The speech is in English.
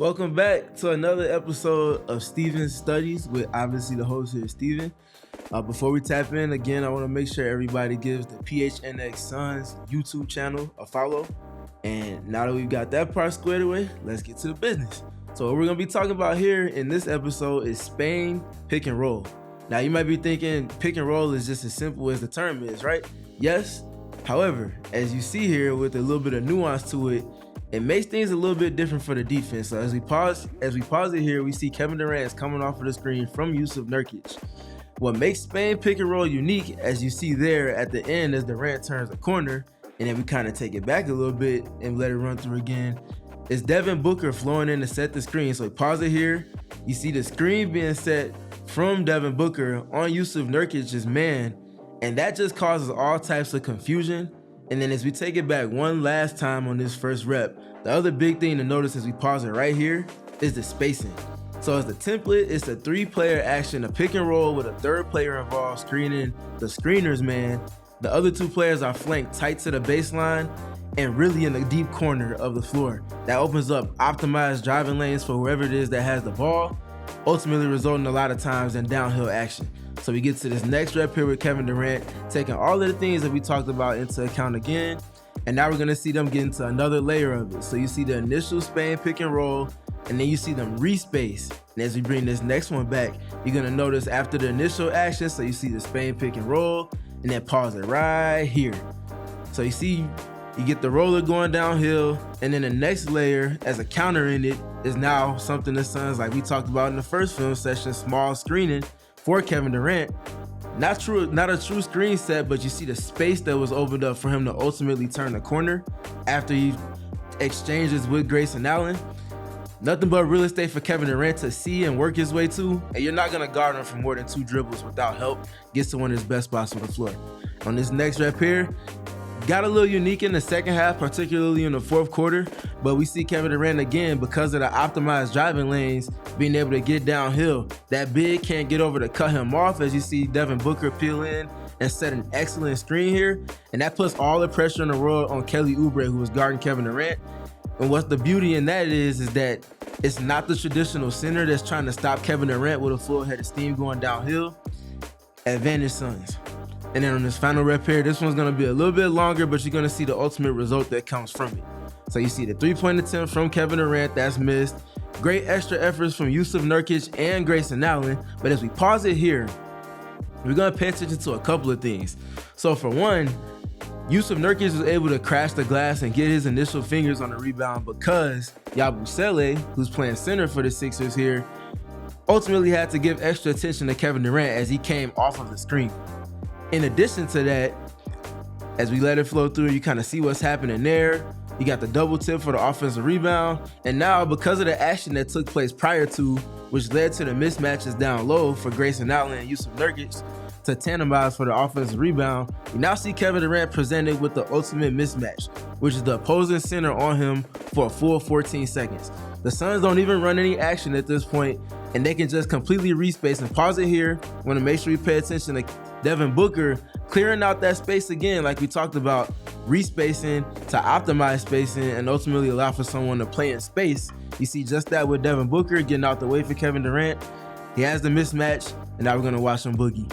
Welcome back to another episode of Steven's Studies with obviously the host here, Steven. Before we tap in, again, I want to make sure everybody gives the PHNX Suns YouTube channel a follow. And now that we've got that part squared away, let's get to the business. So what we're going to be talking about here in this episode is Spain pick and roll. Now you might be thinking pick and roll is just as simple as the term is, right? Yes. However, as you see here with a little bit of nuance to it, it makes things a little bit different for the defense. So as we pause it here, we see Kevin Durant is coming off of the screen from Yusuf Nurkic. What makes Spain pick and roll unique, as you see there at the end as Durant turns the corner, and then we kind of take it back a little bit and let it run through again, is Devin Booker flowing in to set the screen. So pause it here. You see the screen being set from Devin Booker on Yusuf Nurkic's man, and that just causes all types of confusion. And then as we take it back one last time on this first rep, the other big thing to notice as we pause it right here is the spacing. So as the template, it's a 3-player action, a pick and roll with a third player involved screening the screener's man. The other 2 players are flanked tight to the baseline and really in the deep corner of the floor. That opens up optimized driving lanes for whoever it is that has the ball, ultimately resulting a lot of times in downhill action. So we get to this next rep here with Kevin Durant, taking all of the things that we talked about into account again. And now we're going to see them get into another layer of it. So you see the initial Spain pick and roll, and then you see them respace. And as we bring this next one back, you're going to notice after the initial action, so you see the Spain pick and roll, and then pause it right here. So you see, you get the roller going downhill, and then the next layer as a counter in it is now something the Suns, like we talked about in the first film session, small screening for Kevin Durant. Not a true screen set, but you see the space that was opened up for him to ultimately turn the corner after he exchanges with Grayson Allen. Nothing but real estate for Kevin Durant to see and work his way to, and you're not going to guard him for more than 2 dribbles without help. Gets to one of his best spots on the floor. On this next rep here, got a little unique in the second half, particularly in the fourth quarter, but we see Kevin Durant again, because of the optimized driving lanes, being able to get downhill. That big can't get over to cut him off, as you see Devin Booker peel in and set an excellent screen here, and that puts all the pressure in the world on Kelly Oubre, who was guarding Kevin Durant. And what's the beauty in that is that it's not the traditional center that's trying to stop Kevin Durant with a full head of steam going downhill. Advantage Suns. And then on this final rep here, this one's going to be a little bit longer, but you're going to see the ultimate result that comes from it. So you see the 3-point attempt from Kevin Durant, that's missed. Great extra efforts from Yusuf Nurkic and Grayson Allen. But as we pause it here, we're going to pay attention to a couple of things. So for one, Yusuf Nurkic was able to crash the glass and get his initial fingers on the rebound because Yabusele, who's playing center for the Sixers here, ultimately had to give extra attention to Kevin Durant as he came off of the screen. In addition to that, as we let it flow through, you kind of see what's happening there. You got the double tip for the offensive rebound. And now, because of the action that took place prior to, which led to the mismatches down low for Grayson Allen and Yusuf Nurkic to tandemize for the offensive rebound, you now see Kevin Durant presented with the ultimate mismatch, which is the opposing center on him for a full 14 seconds. The Suns don't even run any action at this point, and they can just completely respace. And pause it here. I want to make sure you pay attention to Devin Booker clearing out that space again, like we talked about, respacing to optimize spacing and ultimately allow for someone to play in space. You see just that with Devin Booker getting out the way for Kevin Durant. He has the mismatch, and now we're going to watch him boogie.